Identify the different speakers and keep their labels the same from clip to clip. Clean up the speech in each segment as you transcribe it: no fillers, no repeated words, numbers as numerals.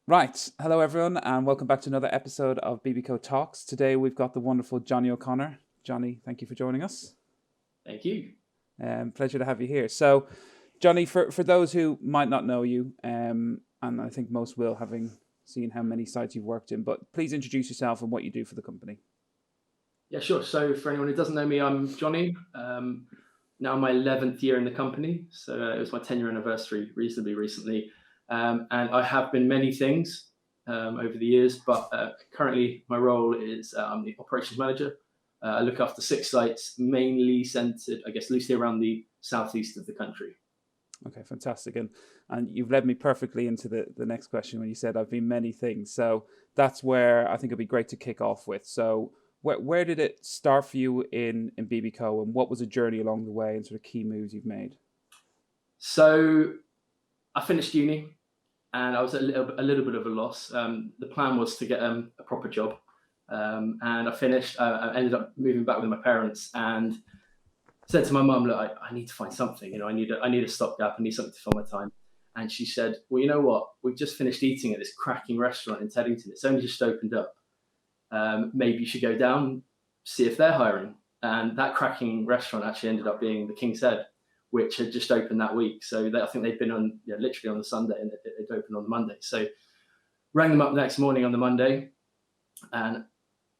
Speaker 1: Right. Hello, everyone, and welcome back to another episode of BBCo Talks. Today, we've got the wonderful Jonny O'Connor. Jonny, thank you for joining us.
Speaker 2: Thank you.
Speaker 1: Pleasure to have you here. So, Jonny, for those who might not know you, and I think most will, having seen how many sites you've worked in, but please introduce yourself and what you do for the company.
Speaker 2: Yeah, sure. So for anyone who doesn't know me, I'm Jonny. Now my 11th year in the company. So it was my 10-year anniversary reasonably recently. And I have been many things over the years, but currently my role is I'm the Operations Manager. I look after 6 sites, mainly centred, I guess, loosely around the southeast of the country.
Speaker 1: Okay, fantastic. And you've led me perfectly into the next question when you said I've been many things. So that's where I think it'd be great to kick off with. So where did it start for you in BBCo, and what was the journey along the way and sort of key moves you've made?
Speaker 2: So I finished uni and I was at a little bit of a loss. The plan was to get a proper job. And I finished, I ended up moving back with my parents and said to my mum, look, I need to find something, I need a stopgap, I need something to fill my time. And she said, well, you know what? We've just finished eating at this cracking restaurant in Teddington. It's only just opened up. Maybe you should go down, see if they're hiring. And that cracking restaurant actually ended up being the King's Head, which had just opened that week. So I think they'd been on literally on the Sunday, and it opened on the Monday. So rang them up the next morning on the Monday, and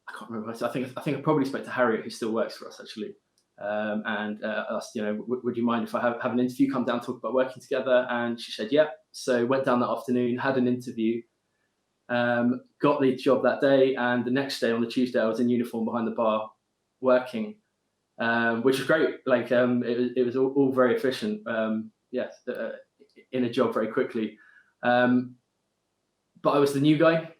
Speaker 2: I can't remember. I think I probably spoke to Harriet, who still works for us actually, and asked, would you mind if I have an interview, come down, talk about working together? And she said, yeah. So went down that afternoon, had an interview, got the job that day, and the next day on the Tuesday I was in uniform behind the bar working, which was great. Like it was all very efficient. In a job very quickly. But I was the new guy.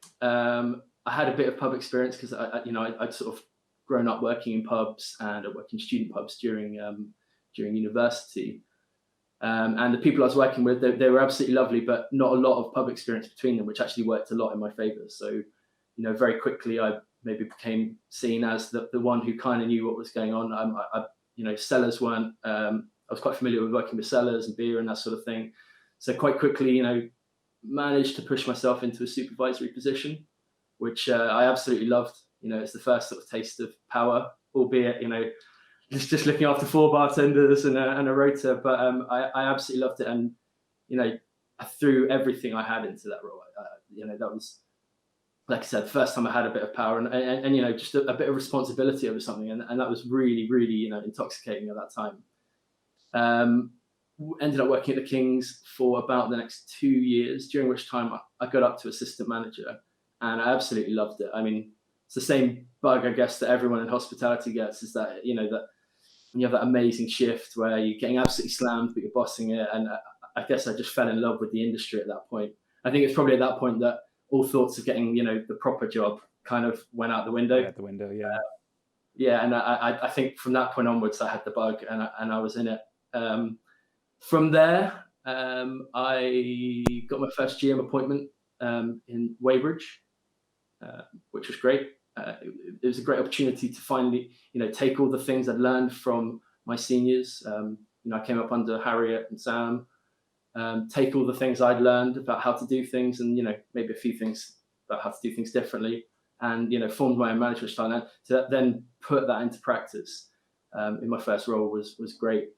Speaker 2: I had a bit of pub experience because I'd sort of grown up working in pubs and I worked in student pubs during university. And the people I was working with, they were absolutely lovely, but not a lot of pub experience between them, which actually worked a lot in my favour. So, very quickly I maybe became seen as the one who kind of knew what was going on. Cellars weren't. I was quite familiar with working with cellars and beer and that sort of thing. So quite quickly, managed to push myself into a supervisory position, which I absolutely loved. It's the first sort of taste of power, albeit, just looking after 4 bartenders and a rota. But I absolutely loved it. And, I threw everything I had into that role. That was, like I said, the first time I had a bit of power and just a bit of responsibility over something. And that was really, really, intoxicating at that time. Ended up working at the King's for about the next 2 years, during which time I got up to assistant manager, and I absolutely loved it. I mean, it's the same bug, I guess, that everyone in hospitality gets, is that, that when you have that amazing shift where you're getting absolutely slammed, but you're bossing it. And I guess I just fell in love with the industry at that point. I think it's probably at that point that all thoughts of getting, the proper job kind of went out the window.
Speaker 1: Out the window, yeah.
Speaker 2: And I think from that point onwards, I had the bug and I was in it. From there, I got my first GM appointment in Weybridge, which was great. It was a great opportunity to finally, take all the things I'd learned from my seniors. I came up under Harriet and Sam. Take all the things I'd learned about how to do things, and maybe a few things about how to do things differently, and formed my own management style. And to then put that into practice in my first role was great.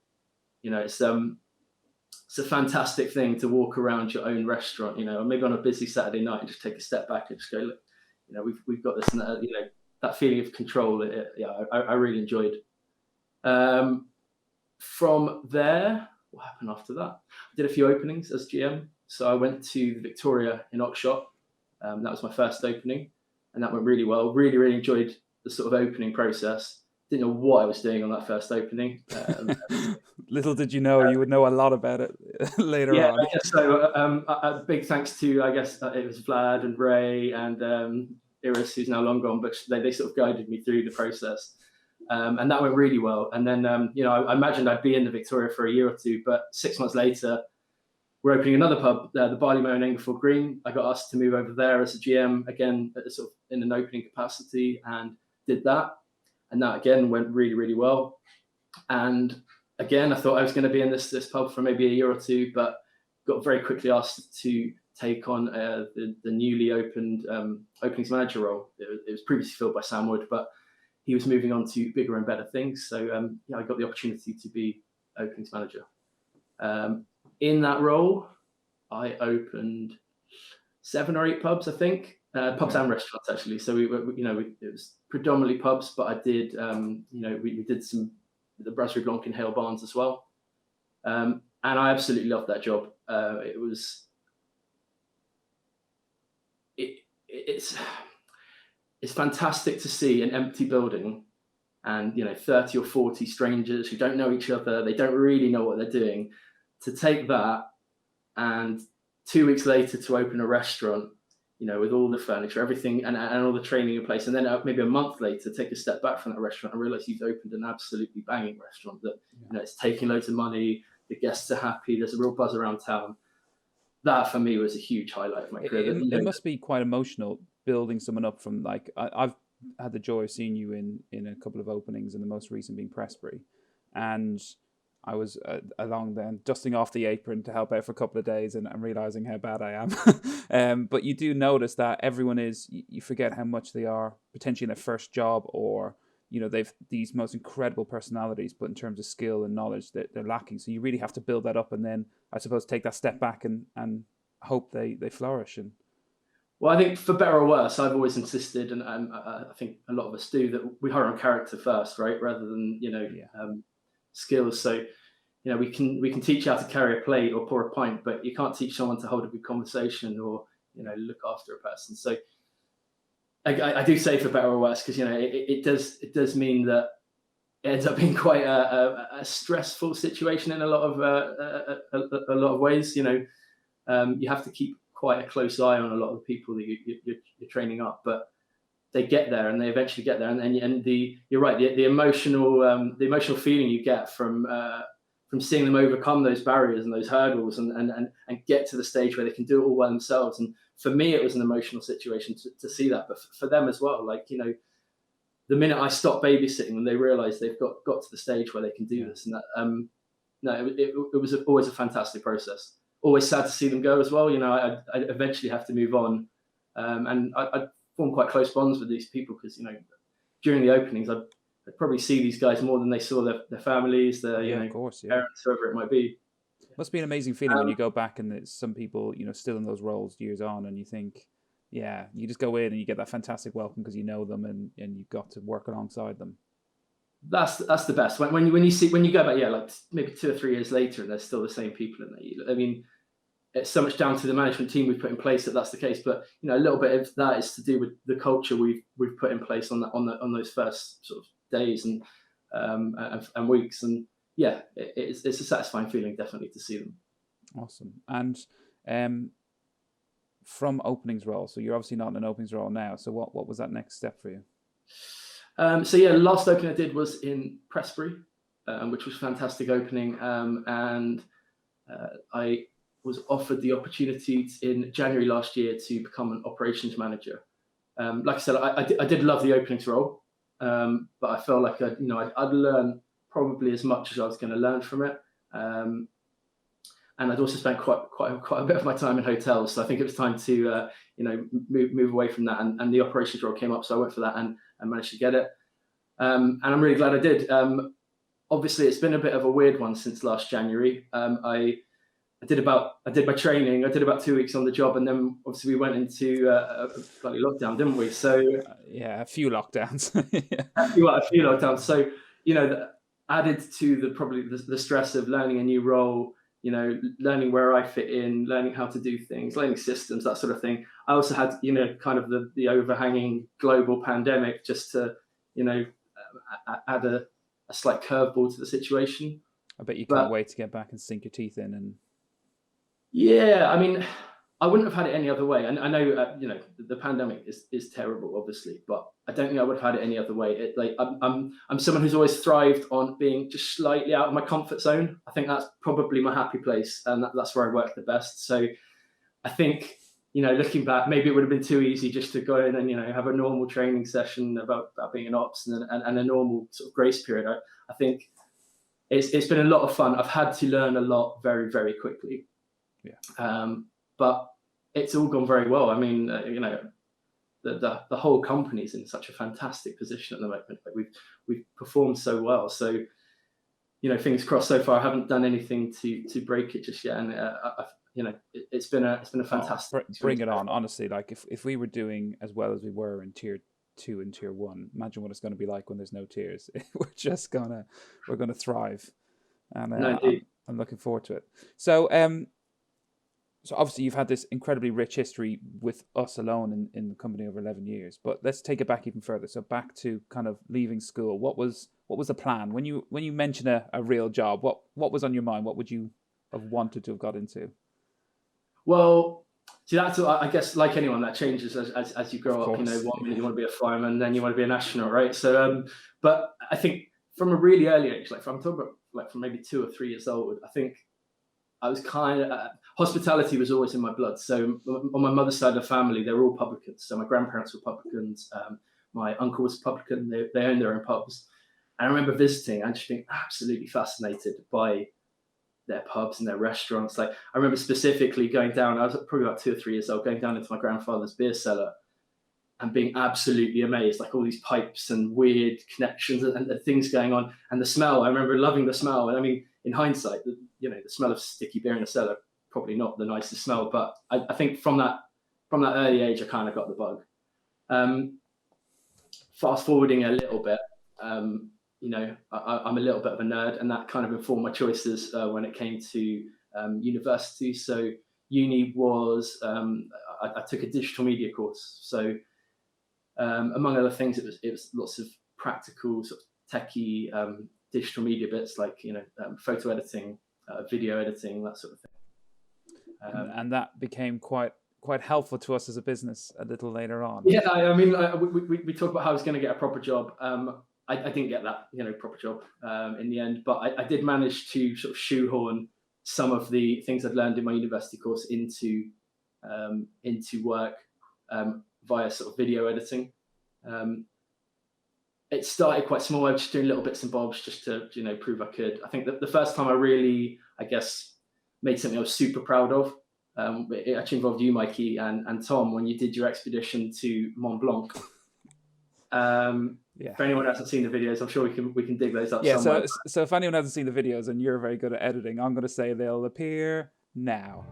Speaker 2: It's a fantastic thing to walk around your own restaurant, maybe on a busy Saturday night and just take a step back and just go, look, we've got this and that, that feeling of control. I really enjoyed. From there, what happened after that? I did a few openings as GM. So I went to the Victoria in Oxshott. That was my first opening, and that went really well. Really, really enjoyed the sort of opening process. Didn't know what I was doing on that first opening.
Speaker 1: Little did you know, you would know a lot about it later on.
Speaker 2: Yeah, I guess so. A big thanks to, I guess, it was Vlad and Ray and Iris, who's now long gone, but they sort of guided me through the process. And that went really well. And then, I imagined I'd be in the Victoria for a year or two, but 6 months later, we're opening another pub, the Barley Mow in Engerford Green. I got asked to move over there as a GM, again, sort of in an opening capacity, and did that. And that, again, went really, really well. And again, I thought I was going to be in this pub for maybe a year or two, but got very quickly asked to take on the newly opened openings manager role. It was previously filled by Sam Wood, but he was moving on to bigger and better things. So I got the opportunity to be openings manager. In that role, I opened 7 or 8 pubs, I think, pubs and restaurants actually. So it was predominantly pubs, but I did, we did the Brasserie Blanc in Hale Barnes as well. And I absolutely loved that job. It's fantastic to see an empty building and 30 or 40 strangers who don't know each other. They don't really know what they're doing. To take that and 2 weeks later to open a restaurant, with all the furniture, everything, and all the training in place, and then maybe a month later take a step back from that restaurant and realize you've opened an absolutely banging restaurant that it's taking loads of money, the guests are happy, there's a real buzz around town. That for me was a huge highlight of my career.
Speaker 1: It must be quite emotional building someone up from, like, I've had the joy of seeing you in a couple of openings, and the most recent being Pressbury, and I was along then dusting off the apron to help out for a couple of days and realizing how bad I am. But you do notice that everyone you forget how much they are potentially in their first job, or they've these most incredible personalities, but in terms of skill and knowledge that they're lacking. So you really have to build that up, and then I suppose take that step back and hope they flourish. And
Speaker 2: well, I think for better or worse, I've always insisted, and I think a lot of us do, that we hire on character first, right, rather than skills. So we can teach you how to carry a plate or pour a pint, but you can't teach someone to hold a good conversation or look after a person. So I do say for better or worse, because it does mean that it ends up being quite a stressful situation in a lot of ways. You have to keep quite a close eye on a lot of the people that you're training up, but they get there, and they eventually get there, and you're right, the emotional feeling you get from seeing them overcome those barriers and those hurdles and get to the stage where they can do it all by themselves. And for me, it was an emotional situation to see that, but for them as well. Like, the minute I stopped babysitting, when they realise they've got to the stage where they can do this, and that it was always a fantastic process. Always sad to see them go as well. I eventually have to move on, and I form quite close bonds with these people because during the openings I'd probably see these guys more than they saw their families, their
Speaker 1: of course,
Speaker 2: parents, whoever it might be.
Speaker 1: Must be an amazing feeling when you go back and there's some people still in those roles years on, and you think, you just go in and you get that fantastic welcome because you know them and you've got to work alongside them.
Speaker 2: That's the best when you go back, like maybe 2 or 3 years later, and there's still the same people in there. I mean, it's so much down to the management team we've put in place that's the case, but a little bit of that is to do with the culture we've put in place on those first sort of days and weeks, and it's a satisfying feeling, definitely, to see them.
Speaker 1: Awesome. And from openings role, so you're obviously not in an openings role now, so what was that next step for you?
Speaker 2: The last opening I did was in Pressbury, which was a fantastic opening, and I was offered the opportunity in January last year to become an operations manager. Like I said, I did love the openings role, but I felt like I'd learn probably as much as I was going to learn from it, and I'd also spent quite a bit of my time in hotels, so I think it was time to move away from that, and the operations role came up, so I went for that and managed to get it, and I'm really glad I did. Obviously, it's been a bit of a weird one since last January. I did my training. I did about 2 weeks on the job, and then obviously we went into a bloody lockdown, didn't we? So
Speaker 1: a few lockdowns.
Speaker 2: a few lockdowns. So added to the stress of learning a new role, learning where I fit in, learning how to do things, learning systems, that sort of thing. I also had kind of the overhanging global pandemic just to add a slight curveball to the situation.
Speaker 1: I bet you can't wait to get back and sink your teeth in and.
Speaker 2: Yeah, I mean, I wouldn't have had it any other way. And I know, the pandemic is terrible, obviously, but I don't think I would have had it any other way. I'm someone who's always thrived on being just slightly out of my comfort zone. I think that's probably my happy place, and that's where I work the best. So I think, looking back, maybe it would have been too easy just to go in and, have a normal training session about being an ops and a normal sort of grace period. I think it's been a lot of fun. I've had to learn a lot very, very quickly. Yeah. But it's all gone very well. I mean, the whole company's in such a fantastic position at the moment. Like we've performed so well. So, fingers crossed. So far, I haven't done anything to break it just yet, and it's been a fantastic.
Speaker 1: Bring it on, honestly. Like if we were doing as well as we were in tier 2 and tier 1, imagine what it's going to be like when there's no tiers. we're gonna thrive, and I'm looking forward to it. So so obviously you've had this incredibly rich history with us alone in the company over 11 years, but let's take it back even further. So back to kind of leaving school. What was the plan when you mention a real job? What was on your mind? What would you have wanted to have got into?
Speaker 2: Well, see, that's, I guess, like anyone, that changes as you grow up. 1 minute you want to be a fireman, then you want to be an astronaut, right? So, but I think from a really early age, like I'm talking about, like from maybe 2 or 3 years old, I think I was kind of hospitality was always in my blood. So on my mother's side of the family, they were all publicans. So my grandparents were publicans. My uncle was publican. They owned their own pubs. And I remember visiting and just being absolutely fascinated by their pubs and their restaurants. Like I remember specifically going down, I was probably about 2 or 3 years old, going down into my grandfather's beer cellar and being absolutely amazed, like all these pipes and weird connections and things going on. And the smell, I remember loving the smell. And I mean, in hindsight, the smell of sticky beer in a cellar, probably not the nicest smell, but I think from that early age, I kind of got the bug. Fast forwarding a little bit, I'm a little bit of a nerd, and that kind of informed my choices when it came to university. So uni was, I took a digital media course. So among other things, it was lots of practical sort of techie digital media bits, like photo editing, video editing, that sort of thing.
Speaker 1: And that became quite helpful to us as a business a little later on.
Speaker 2: Yeah, I mean, we talked about how I was going to get a proper job. I didn't get that proper job in the end, but I did manage to sort of shoehorn some of the things I'd learned in my university course into work via sort of video editing. It started quite small. I was just doing little bits and bobs just to prove I could. I think that the first time I really, I guess, made something I was super proud of, it actually involved you, Mikey, and Tom, when you did your expedition to Mont Blanc. For anyone who hasn't seen the videos, I'm sure we can dig those up somewhere.
Speaker 1: So if anyone hasn't seen the videos and you're very good at editing, I'm going to say they'll appear now.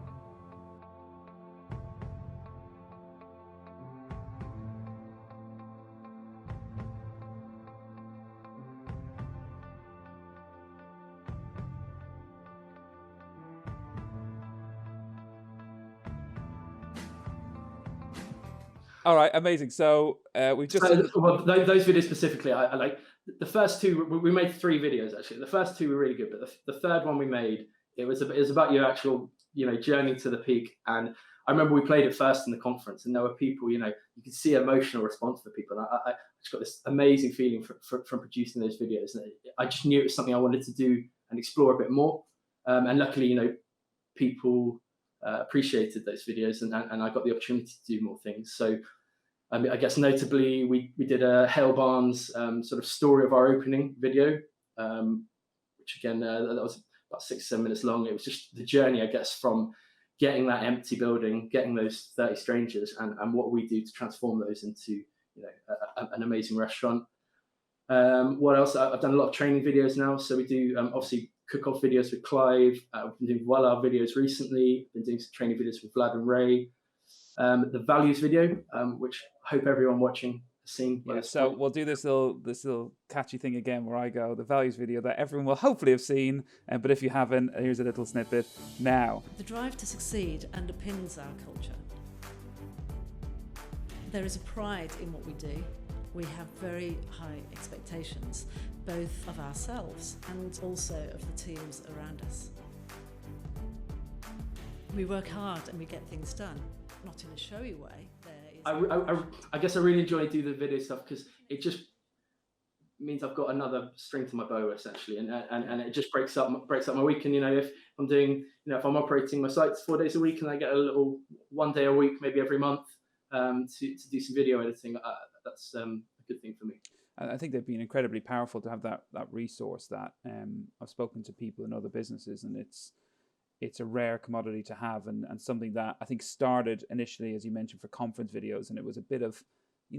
Speaker 1: All right, amazing. So we've just
Speaker 2: those videos specifically. I like the first two. We made 3 videos actually. The first 2 were really good, but the third one we made, it was about your actual journey to the peak. And I remember we played it first in the conference, and there were people. You could see emotional response for people. And I just got this amazing feeling from producing those videos. And I just knew it was something I wanted to do and explore a bit more. And luckily, people appreciated those videos, and I got the opportunity to do more things. So I guess notably we did a Hale Barnes sort of story of our opening video, which again that was about 6-7 minutes long. It was just the journey, I guess, from getting that empty building, getting those 30 strangers, and what we do to transform those into an amazing restaurant. What else? I've done a lot of training videos now, so we do obviously cook-off videos with Clive. We've been doing Voila videos recently. Been doing some training videos with Vlad and Ray. The values video, which I hope everyone watching has seen.
Speaker 1: Yeah, so we'll do this little catchy thing again where I go, the values video that everyone will hopefully have seen, but if you haven't, here's a little snippet now.
Speaker 3: The drive to succeed underpins our culture. There is a pride in what we do. We have very high expectations, both of ourselves and also of the teams around us. We work hard and we get things done, not in a showy way.
Speaker 2: I guess I really enjoy doing the video stuff because it just means I've got another string to my bow essentially, and it just breaks up my week. And if I'm doing, if I'm operating my sites 4 days a week and I get a little 1 day a week, maybe every month, to do some video editing, that's a good thing for me.
Speaker 1: I think they've been incredibly powerful to have that resource. That I've spoken to people in other businesses, and it's a rare commodity to have, and something that I think started initially, as you mentioned, for conference videos, and it was a bit of,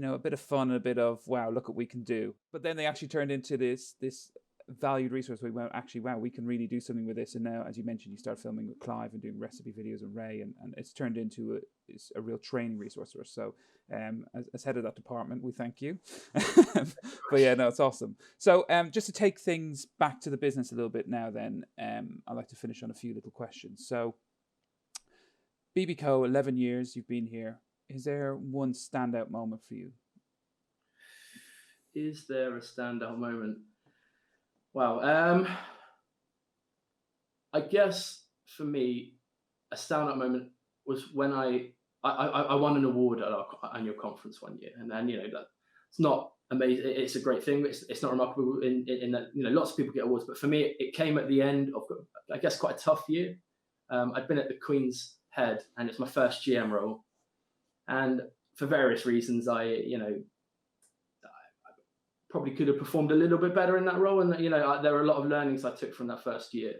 Speaker 1: a bit of fun, a bit of wow, look what we can do. But then they actually turned into this valued resource. We went, actually, wow, we can really do something with this. And now, as you mentioned, you start filming with Clive and doing recipe videos with Ray, and it's turned into a real training resource for us. So as head of that department, we thank you. But yeah, no, it's awesome. So just to take things back to the business a little bit now then, I'd like to finish on a few little questions. So BBCo, 11 years you've been here. Is there one standout moment for you?
Speaker 2: Is there a standout moment? Wow. I guess for me, a standout moment was when I won an award at our annual conference one year, and then that it's not amazing. It's a great thing. It's not remarkable in that lots of people get awards, but for me, it came at the end of, I guess, quite a tough year. I'd been at the Queen's Head, and it's my first GM role, and for various reasons, I probably could have performed a little bit better in that role, and there were a lot of learnings I took from that first year,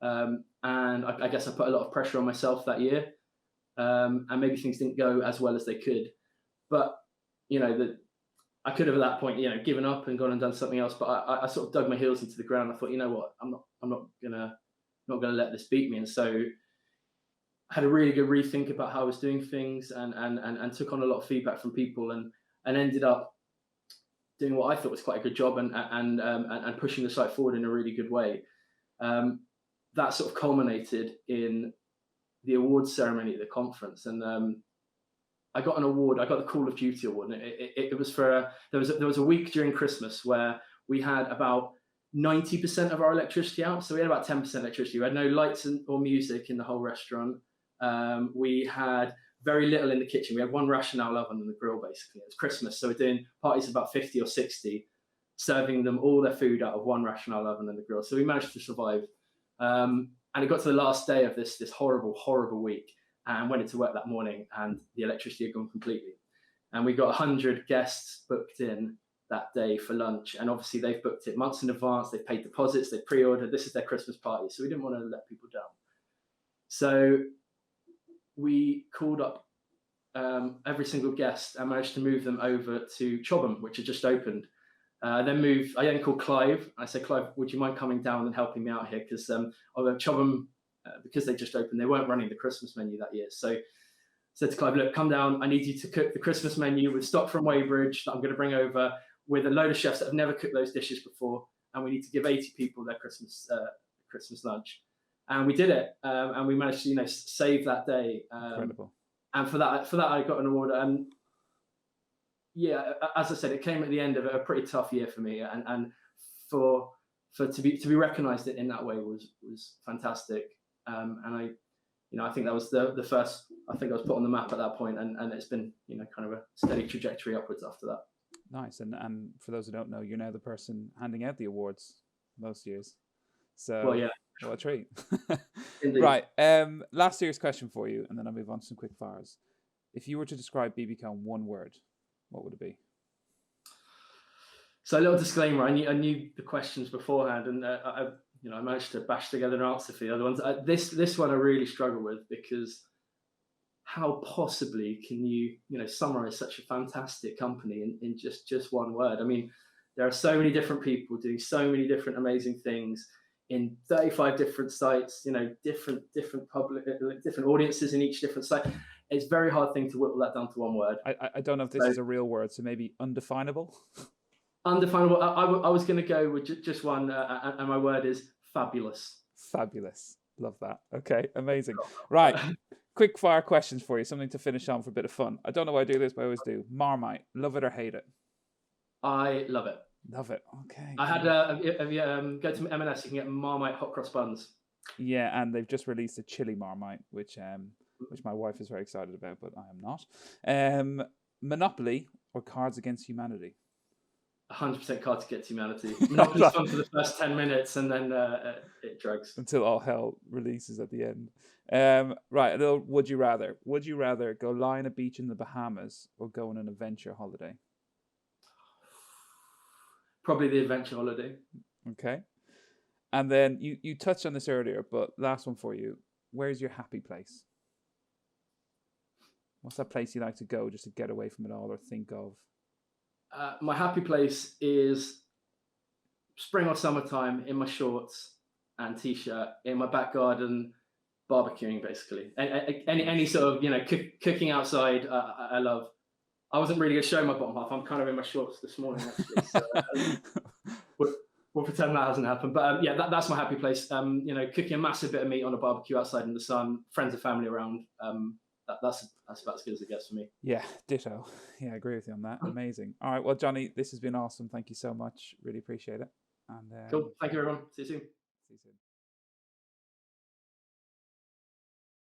Speaker 2: and I guess I put a lot of pressure on myself that year, and maybe things didn't go as well as they could, but I could have at that point given up and gone and done something else, but I sort of dug my heels into the ground. I thought, you know what, I'm not gonna let this beat me, and so I had a really good rethink about how I was doing things, and took on a lot of feedback from people, and ended up doing what I thought was quite a good job, and pushing the site forward in a really good way. That sort of culminated in the awards ceremony at the conference, and I got an award. I got the Call of Duty award, and it was for there was a week during Christmas where we had about 90% of our electricity out, so we had about 10% electricity. We had no lights or music in the whole restaurant. We had very little in the kitchen. We had one rationale oven and the grill, basically. It was Christmas, so we're doing parties of about 50 or 60, serving them all their food out of one rationale oven and the grill. So we managed to survive. And it got to the last day of this horrible, horrible week, and went into work that morning, and the electricity had gone completely. And we got 100 guests booked in that day for lunch. And obviously they've booked it months in advance. They've paid deposits. They've pre-ordered. This is their Christmas party. So we didn't want to let people down. So we called up every single guest and managed to move them over to Chobham, which had just opened. I then called Clive. I said, Clive, would you mind coming down and helping me out here? Because Chobham, because they just opened, they weren't running the Christmas menu that year. So I said to Clive, look, come down. I need you to cook the Christmas menu with stock from Weybridge that I'm going to bring over, with a load of chefs that have never cooked those dishes before. And we need to give 80 people their Christmas lunch. And we did it, and we managed to save that day.
Speaker 1: Incredible.
Speaker 2: And for that I got an award. And yeah, as I said, it came at the end of a pretty tough year for me, and to be recognised in that way was fantastic. And I think that was the first. I think I was put on the map at that point, and it's been kind of a steady trajectory upwards after that.
Speaker 1: Nice. And for those who don't know, you're now the person handing out the awards most years. So
Speaker 2: well, yeah.
Speaker 1: What a treat.
Speaker 2: Indeed.
Speaker 1: Right. Last serious question for you, and then I'll move on to some quick fires. If you were to describe BBCo in one word, what would it be?
Speaker 2: So a little disclaimer, I knew the questions beforehand, and I managed to bash together an answer for the other ones. This one I really struggle with, because how possibly can you summarize such a fantastic company in just one word? I mean, there are so many different people doing so many different amazing things in 35 different sites, different public, different audiences in each different site. It's a very hard thing to whittle that down to one word.
Speaker 1: I don't know if this is a real word, so maybe undefinable.
Speaker 2: Undefinable. I was going to go with just one, and my word is fabulous.
Speaker 1: Fabulous. Love that. Okay, amazing. Right, quick fire questions for you, something to finish on for a bit of fun. I don't know why I do this, but I always do. Marmite, love it or hate it?
Speaker 2: I love it.
Speaker 1: Love it. Okay.
Speaker 2: I had go to M&S, you can get Marmite hot cross buns.
Speaker 1: Yeah, and they've just released a chili Marmite, which my wife is very excited about, but I am not. Monopoly or Cards Against Humanity?
Speaker 2: 100% Cards Against Humanity. Monopoly's fun for the first 10 minutes, and then it drags
Speaker 1: until all hell releases at the end. Right, a little would you rather? Would you rather go lie on a beach in the Bahamas or go on an adventure holiday?
Speaker 2: Probably the adventure holiday.
Speaker 1: Okay. And then you touched on this earlier, but last one for you. where's your happy place? What's that place you like to go just to get away from it all or think of?
Speaker 2: My happy place is spring or summertime in my shorts and t-shirt in my back garden, barbecuing basically. Any sort of cooking outside. I love. I wasn't really going to show my bottom half. I'm kind of in my shorts this morning actually. So we'll pretend that hasn't happened. But that's my happy place. Cooking a massive bit of meat on a barbecue outside in the sun, friends and family around. That's about as good as it gets for me.
Speaker 1: Yeah, ditto. Yeah, I agree with you on that. Amazing. All right, well, Jonny, this has been awesome. Thank you so much. Really appreciate it. And
Speaker 2: cool. Thank you, everyone. See you soon.
Speaker 1: See you soon.